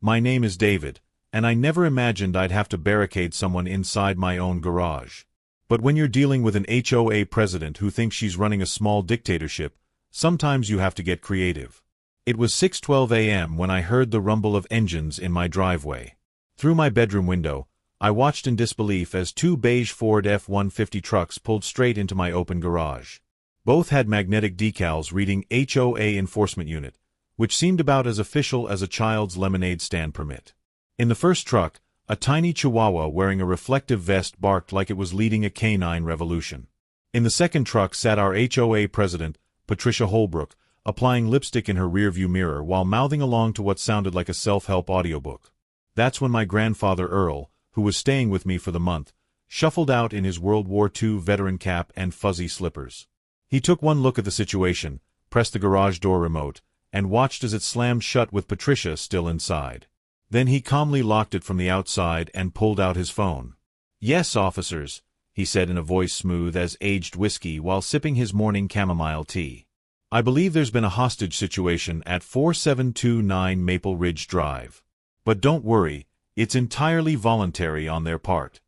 My name is David, and I never imagined I'd have to barricade someone inside my own garage. But when you're dealing with an HOA president who thinks she's running a small dictatorship, sometimes you have to get creative. It was 6:12 a.m. when I heard the rumble of engines in my driveway. Through my bedroom window, I watched in disbelief as two beige Ford F-150 trucks pulled straight into my open garage. Both had magnetic decals reading HOA Enforcement Unit, which seemed about as official as a child's lemonade stand permit. In the first truck, a tiny chihuahua wearing a reflective vest barked like it was leading a canine revolution. In the second truck sat our HOA president, Patricia Holbrook, applying lipstick in her rearview mirror while mouthing along to what sounded like a self-help audiobook. That's when my grandfather Earl, who was staying with me for the month, shuffled out in his World War II veteran cap and fuzzy slippers. He took one look at the situation, pressed the garage door remote, and watched as it slammed shut with Patricia still inside. Then he calmly locked it from the outside and pulled out his phone. "Yes, officers," he said in a voice smooth as aged whiskey while sipping his morning chamomile tea. "I believe there's been a hostage situation at 4729 Maple Ridge Drive. But don't worry, it's entirely voluntary on their part."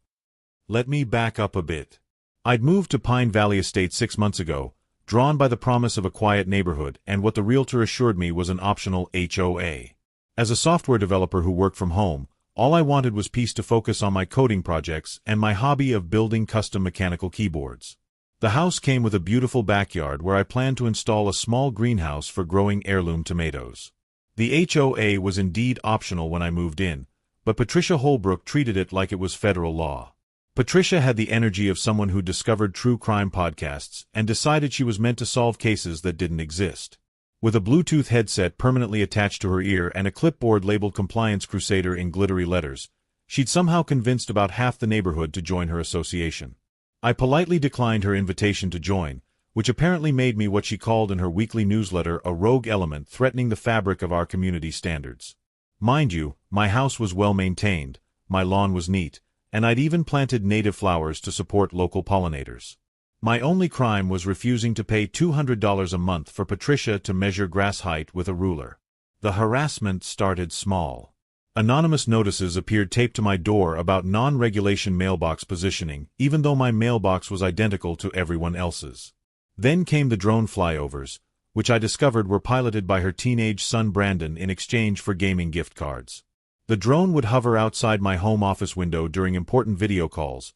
Let me back up a bit. I'd moved to Pine Valley Estate 6 months ago, drawn by the promise of a quiet neighborhood and what the realtor assured me was an optional HOA. As a software developer who worked from home, all I wanted was peace to focus on my coding projects and my hobby of building custom mechanical keyboards. The house came with a beautiful backyard where I planned to install a small greenhouse for growing heirloom tomatoes. The HOA was indeed optional when I moved in, but Patricia Holbrook treated it like it was federal law. Patricia had the energy of someone who discovered true crime podcasts and decided she was meant to solve cases that didn't exist. With a Bluetooth headset permanently attached to her ear and a clipboard labeled Compliance Crusader in glittery letters, she'd somehow convinced about half the neighborhood to join her association. I politely declined her invitation to join, which apparently made me what she called in her weekly newsletter a rogue element threatening the fabric of our community standards. Mind you, my house was well maintained, my lawn was neat, and I'd even planted native flowers to support local pollinators. My only crime was refusing to pay $200 a month for Patricia to measure grass height with a ruler. The harassment started small. Anonymous notices appeared taped to my door about non-regulation mailbox positioning, even though my mailbox was identical to everyone else's. Then came the drone flyovers, which I discovered were piloted by her teenage son Brandon in exchange for gaming gift cards. The drone would hover outside my home office window during important video calls,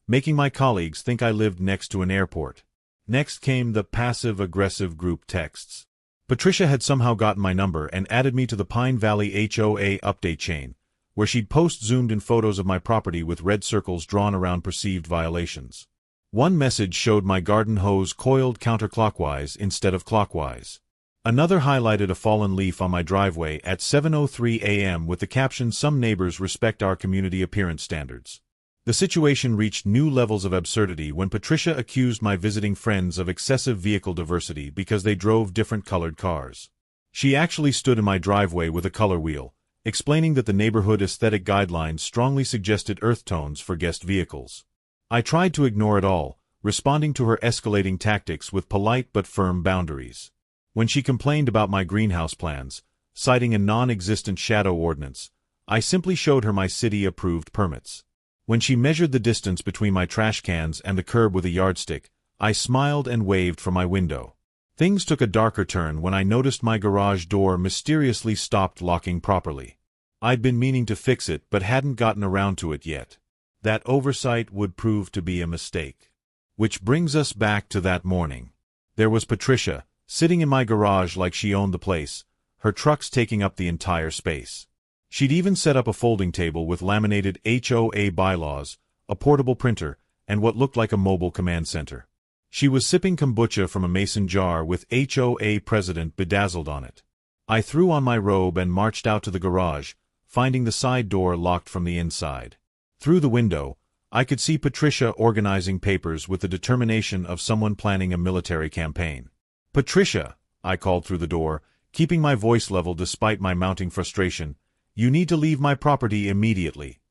making my colleagues think I lived next to an airport. Next came the passive-aggressive group texts. Patricia had somehow gotten my number and added me to the Pine Valley HOA update chain, where she'd post zoomed-in photos of my property with red circles drawn around perceived violations. One message showed my garden hose coiled counterclockwise instead of clockwise. Another highlighted a fallen leaf on my driveway at 7:03 a.m. with the caption, "Some neighbors respect our community appearance standards." The situation reached new levels of absurdity when Patricia accused my visiting friends of excessive vehicle diversity because they drove different colored cars. She actually stood in my driveway with a color wheel, explaining that the neighborhood aesthetic guidelines strongly suggested earth tones for guest vehicles. I tried to ignore it all, responding to her escalating tactics with polite but firm boundaries. When she complained about my greenhouse plans, citing a non-existent shadow ordinance, I simply showed her my city-approved permits. When she measured the distance between my trash cans and the curb with a yardstick, I smiled and waved from my window. Things took a darker turn when I noticed my garage door mysteriously stopped locking properly. I'd been meaning to fix it but hadn't gotten around to it yet. That oversight would prove to be a mistake. Which brings us back to that morning. There was Patricia, sitting in my garage like she owned the place, her trucks taking up the entire space. She'd even set up a folding table with laminated HOA bylaws, a portable printer, and what looked like a mobile command center. She was sipping kombucha from a mason jar with HOA President bedazzled on it. I threw on my robe and marched out to the garage, finding the side door locked from the inside. Through the window, I could see Patricia organizing papers with the determination of someone planning a military campaign. "Patricia," I called through the door, keeping my voice level despite my mounting frustration, "you need to leave my property immediately."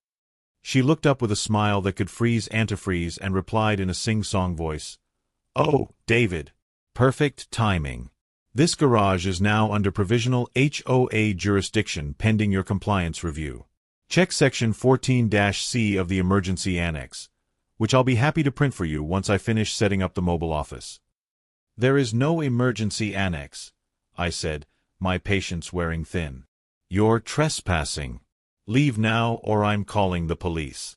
She looked up with a smile that could freeze antifreeze and replied in a sing-song voice, "Oh, David. Perfect timing. This garage is now under provisional HOA jurisdiction pending your compliance review. Check Section 14-C of the Emergency Annex, which I'll be happy to print for you once I finish setting up the mobile office. There is no emergency annex, I said, my patience wearing thin. You're trespassing. Leave now or I'm calling the police.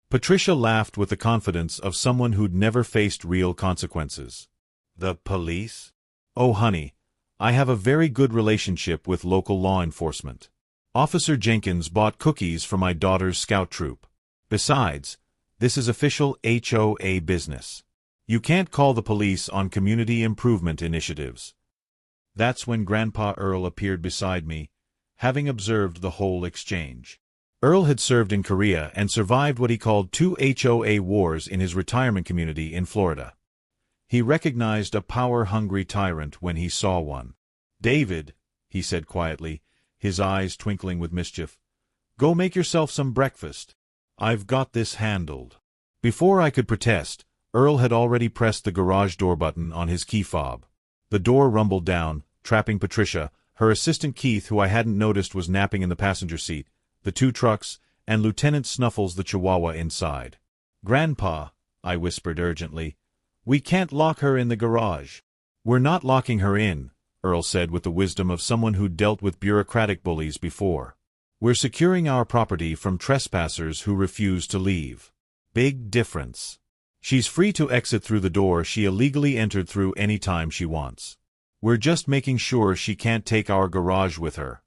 Patricia laughed with the confidence of someone who'd never faced real consequences. The police? Oh, honey, I have a very good relationship with local law enforcement. Officer Jenkins bought cookies for my daughter's scout troop. Besides, this is official HOA business. You can't call the police on community improvement initiatives. That's when Grandpa Earl appeared beside me, having observed the whole exchange. Earl had served in Korea and survived what he called 2 HOA wars in his retirement community in Florida. He recognized a power-hungry tyrant when he saw one. "David," he said quietly, his eyes twinkling with mischief, "go make yourself some breakfast. I've got this handled." Before I could protest, Earl had already pressed the garage door button on his key fob. The door rumbled down, trapping Patricia, her assistant Keith, who I hadn't noticed was napping in the passenger seat, the 2 trucks, and Lieutenant Snuffles the Chihuahua inside. "Grandpa," I whispered urgently, "we can't lock her in the garage." "We're not locking her in," Earl said with the wisdom of someone who'd dealt with bureaucratic bullies before. "We're securing our property from trespassers who refuse to leave. Big difference. She's free to exit through the door she illegally entered through any time she wants. We're just making sure she can't take our garage with her."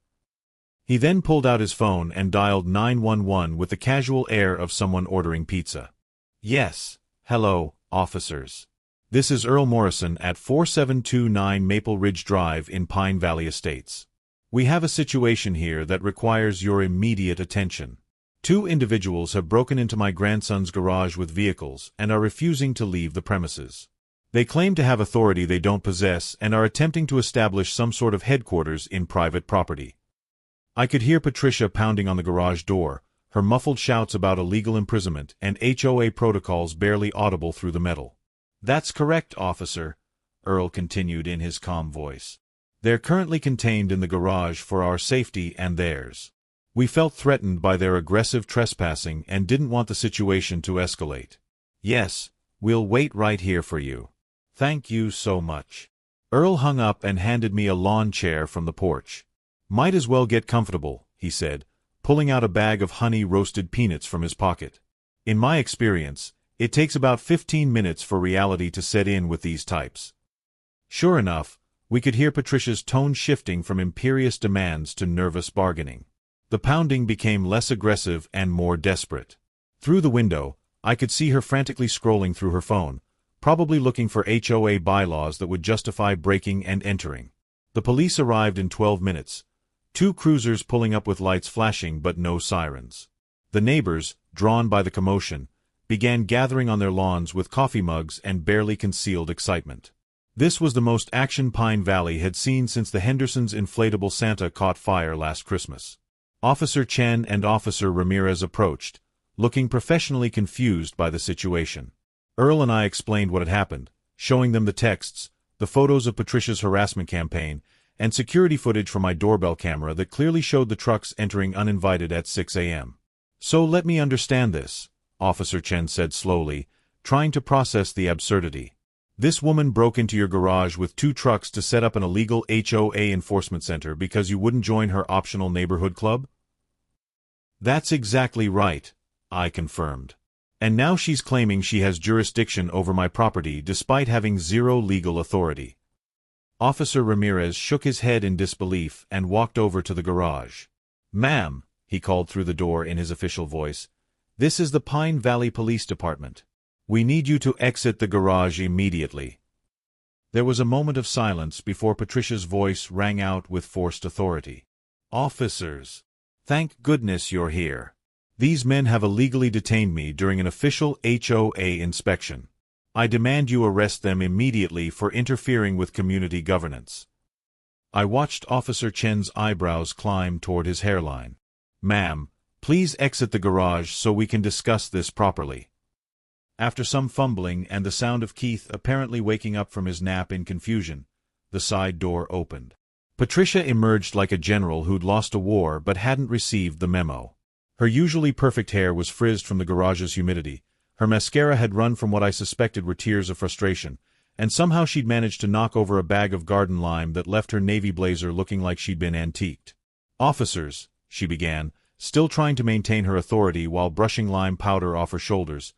He then pulled out his phone and dialed 911 with the casual air of someone ordering pizza. "Yes, hello, officers. This is Earl Morrison at 4729 Maple Ridge Drive in Pine Valley Estates. We have a situation here that requires your immediate attention. 2 individuals have broken into my grandson's garage with vehicles and are refusing to leave the premises. They claim to have authority they don't possess and are attempting to establish some sort of headquarters in private property." I could hear Patricia pounding on the garage door, her muffled shouts about illegal imprisonment and HOA protocols barely audible through the metal. "That's correct, officer," Earl continued in his calm voice. "They're currently contained in the garage for our safety and theirs. We felt threatened by their aggressive trespassing and didn't want the situation to escalate. Yes, we'll wait right here for you. Thank you so much." Earl hung up and handed me a lawn chair from the porch. "Might as well get comfortable," he said, pulling out a bag of honey-roasted peanuts from his pocket. "In my experience, it takes about 15 minutes for reality to set in with these types." Sure enough, we could hear Patricia's tone shifting from imperious demands to nervous bargaining. The pounding became less aggressive and more desperate. Through the window, I could see her frantically scrolling through her phone, probably looking for HOA bylaws that would justify breaking and entering. The police arrived in 12 minutes, 2 cruisers pulling up with lights flashing but no sirens. The neighbors, drawn by the commotion, began gathering on their lawns with coffee mugs and barely concealed excitement. This was the most action Pine Valley had seen since the Hendersons' inflatable Santa caught fire last Christmas. Officer Chen and Officer Ramirez approached, looking professionally confused by the situation. Earl and I explained what had happened, showing them the texts, the photos of Patricia's harassment campaign, and security footage from my doorbell camera that clearly showed the trucks entering uninvited at 6 a.m. "So let me understand this," Officer Chen said slowly, trying to process the absurdity. "This woman broke into your garage with 2 trucks to set up an illegal HOA enforcement center because you wouldn't join her optional neighborhood club?" "That's exactly right," I confirmed. "And now she's claiming she has jurisdiction over my property despite having 0 legal authority." Officer Ramirez shook his head in disbelief and walked over to the garage. "Ma'am," he called through the door in his official voice, "this is the Pine Valley Police Department. We need you to exit the garage immediately." There was a moment of silence before Patricia's voice rang out with forced authority. "Officers, thank goodness you're here. These men have illegally detained me during an official HOA inspection. I demand you arrest them immediately for interfering with community governance." I watched Officer Chen's eyebrows climb toward his hairline. "Ma'am, please exit the garage so we can discuss this properly." After some fumbling and the sound of Keith apparently waking up from his nap in confusion, The side door opened. Patricia emerged like a general who'd lost a war but hadn't received the memo. Her usually perfect hair was frizzed from the garage's humidity, her mascara had run from what I suspected were tears of frustration, and somehow she'd managed to knock over a bag of garden lime that left her navy blazer looking like she'd been antiqued. "Officers," she began, still trying to maintain her authority while brushing lime powder off her shoulders,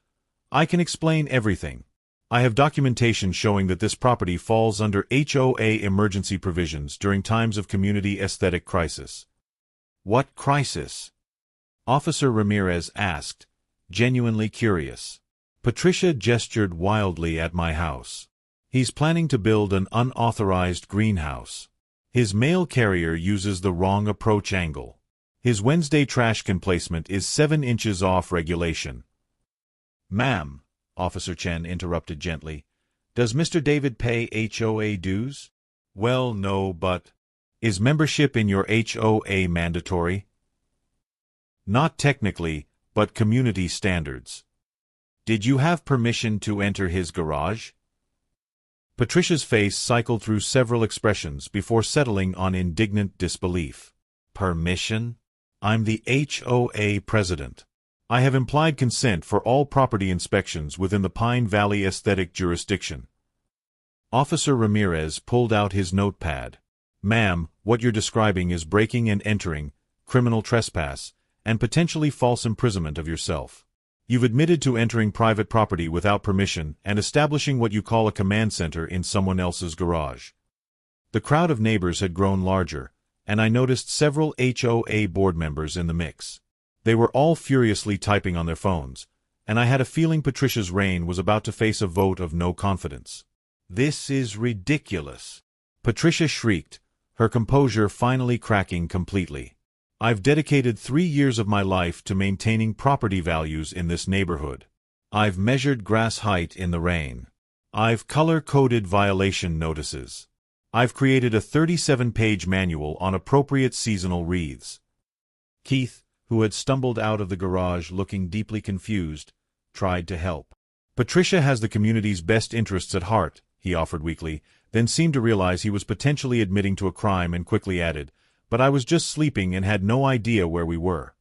"I can explain everything. I have documentation showing that this property falls under HOA emergency provisions during times of community aesthetic crisis." "What crisis?" Officer Ramirez asked, genuinely curious. Patricia gestured wildly at my house. "He's planning to build an unauthorized greenhouse. His mail carrier uses the wrong approach angle. His Wednesday trash can placement is 7 inches off regulation." "Ma'am," Officer Chen interrupted gently, "does Mr. David pay HOA dues?" "Well, no, but is membership in your HOA mandatory?" "Not technically, but community standards." "Did you have permission to enter his garage?" Patricia's face cycled through several expressions before settling on indignant disbelief. "Permission? I'm the HOA president. I have implied consent for all property inspections within the Pine Valley aesthetic jurisdiction." Officer Ramirez pulled out his notepad. "Ma'am, what you're describing is breaking and entering, criminal trespass, and potentially false imprisonment of yourself. You've admitted to entering private property without permission and establishing what you call a command center in someone else's garage." The crowd of neighbors had grown larger, and I noticed several HOA board members in the mix. They were all furiously typing on their phones, and I had a feeling Patricia's reign was about to face a vote of no confidence. "This is ridiculous!" Patricia shrieked, her composure finally cracking completely. "I've dedicated 3 years of my life to maintaining property values in this neighborhood. I've measured grass height in the rain. I've color-coded violation notices. I've created a 37-page manual on appropriate seasonal wreaths." Keith, who had stumbled out of the garage looking deeply confused, tried to help. "Patricia has the community's best interests at heart," he offered weakly, then seemed to realize he was potentially admitting to a crime and quickly added, "But I was just sleeping and had no idea where we were."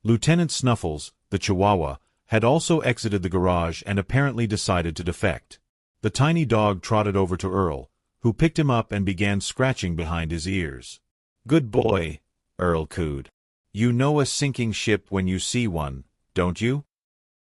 Lieutenant Snuffles, the Chihuahua, had also exited the garage and apparently decided to defect. The tiny dog trotted over to Earl, who picked him up and began scratching behind his ears. "Good boy," Earl cooed. "You know a sinking ship when you see one, don't you?"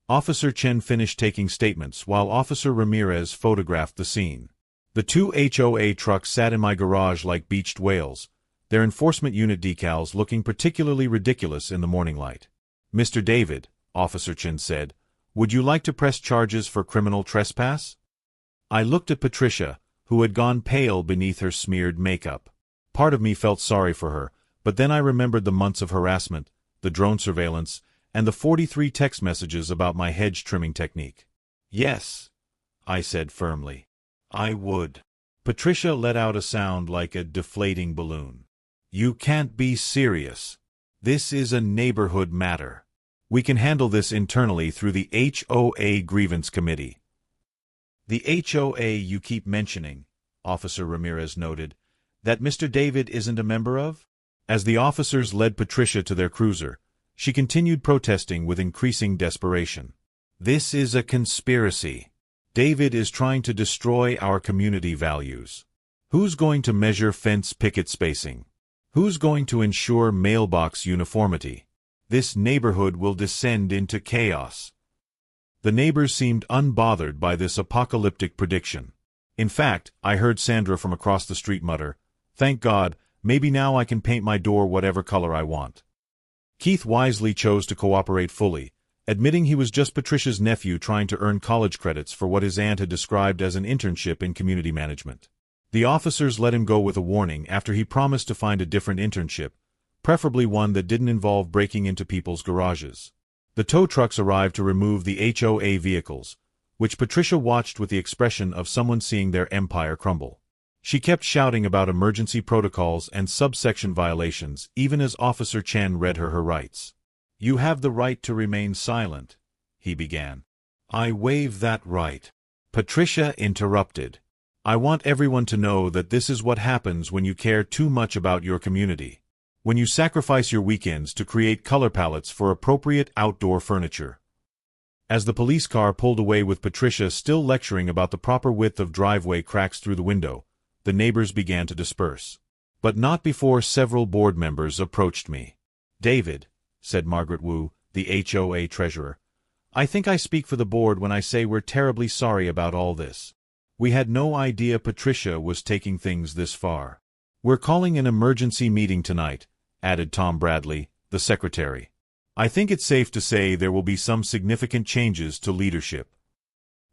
Officer Chen finished taking statements while Officer Ramirez photographed the scene. The 2 HOA trucks sat in my garage like beached whales, their enforcement unit decals looking particularly ridiculous in the morning light. "Mr. David," Officer Chen said, "would you like to press charges for criminal trespass?" I looked at Patricia, who had gone pale beneath her smeared makeup. Part of me felt sorry for her, but then I remembered the months of harassment, the drone surveillance, and the 43 text messages about my hedge trimming technique. "Yes," I said firmly. "I would." Patricia let out a sound like a deflating balloon. "You can't be serious. This is a neighborhood matter. We can handle this internally through the HOA Grievance Committee." "The HOA you keep mentioning," Officer Ramirez noted, "that Mr. David isn't a member of?" As the officers led Patricia to their cruiser, she continued protesting with increasing desperation. "This is a conspiracy. David is trying to destroy our community values. Who's going to measure fence picket spacing? Who's going to ensure mailbox uniformity? This neighborhood will descend into chaos." The neighbors seemed unbothered by this apocalyptic prediction. In fact, I heard Sandra from across the street mutter, "Thank God, maybe now I can paint my door whatever color I want." Keith wisely chose to cooperate fully, admitting he was just Patricia's nephew trying to earn college credits for what his aunt had described as an internship in community management. The officers let him go with a warning after he promised to find a different internship, preferably one that didn't involve breaking into people's garages. The tow trucks arrived to remove the HOA vehicles, which Patricia watched with the expression of someone seeing their empire crumble. She kept shouting about emergency protocols and subsection violations even as Officer Chen read her rights. "You have the right to remain silent," he began. "I waive that right," Patricia interrupted. I want everyone to know that this is what happens when you care too much about your community. When you sacrifice your weekends to create color palettes for appropriate outdoor furniture. As the police car pulled away with Patricia still lecturing about the proper width of driveway cracks through the window, the neighbors began to disperse. But not before several board members approached me. "David," said Margaret Wu, the HOA treasurer, "I think I speak for the board when I say we're terribly sorry about all this. We had no idea Patricia was taking things this far. We're calling an emergency meeting tonight," added Tom Bradley, the secretary. "I think it's safe to say there will be some significant changes to leadership."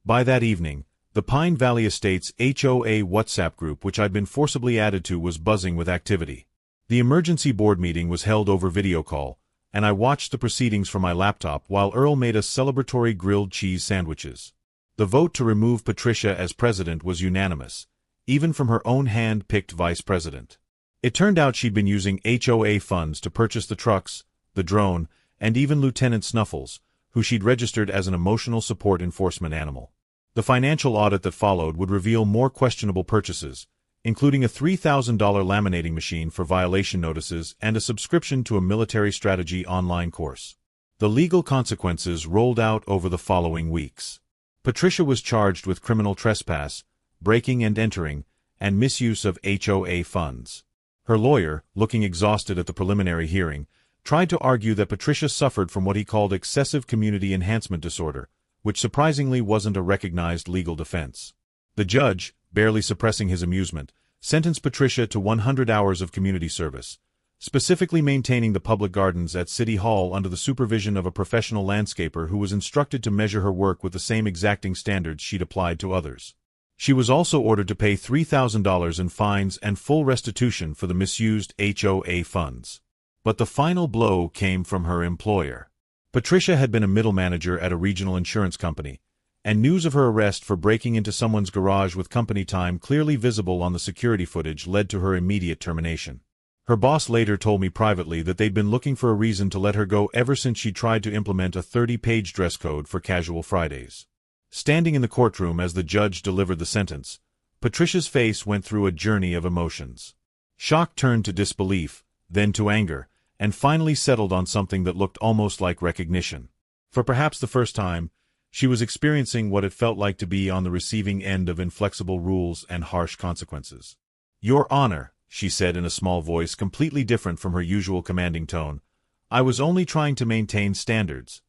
By that evening, the Pine Valley Estates HOA WhatsApp group which I'd been forcibly added to was buzzing with activity. The emergency board meeting was held over video call, and I watched the proceedings from my laptop while Earl made us celebratory grilled cheese sandwiches. The vote to remove Patricia as president was unanimous, even from her own hand-picked vice president. It turned out she'd been using HOA funds to purchase the trucks, the drone, and even Lieutenant Snuffles, who she'd registered as an emotional support enforcement animal. The financial audit that followed would reveal more questionable purchases, including a $3,000 laminating machine for violation notices and a subscription to a military strategy online course. The legal consequences rolled out over the following weeks. Patricia was charged with criminal trespass, breaking and entering, and misuse of HOA funds. Her lawyer, looking exhausted at the preliminary hearing, tried to argue that Patricia suffered from what he called excessive community enhancement disorder, which surprisingly wasn't a recognized legal defense. The judge, barely suppressing his amusement, sentenced Patricia to 100 hours of community service, specifically maintaining the public gardens at City Hall under the supervision of a professional landscaper who was instructed to measure her work with the same exacting standards she'd applied to others. She was also ordered to pay $3,000 in fines and full restitution for the misused HOA funds. But the final blow came from her employer. Patricia had been a middle manager at a regional insurance company, and news of her arrest for breaking into someone's garage with company time clearly visible on the security footage led to her immediate termination. Her boss later told me privately that they'd been looking for a reason to let her go ever since she tried to implement a 30-page dress code for casual Fridays. Standing in the courtroom as the judge delivered the sentence, Patricia's face went through a journey of emotions. Shock turned to disbelief, then to anger, and finally settled on something that looked almost like recognition. For perhaps the first time, she was experiencing what it felt like to be on the receiving end of inflexible rules and harsh consequences. "Your Honor," she said in a small voice completely different from her usual commanding tone, "I was only trying to maintain standards."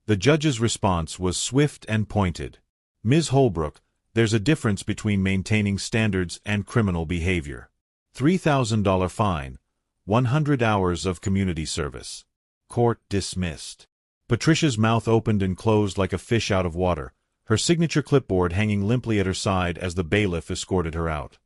The judge's response was swift and pointed. "Ms. Holbrook, there's a difference between maintaining standards and criminal behavior. $3,000 fine, 100 hours of community service." Court dismissed. Patricia's mouth opened and closed like a fish out of water, her signature clipboard hanging limply at her side as the bailiff escorted her out.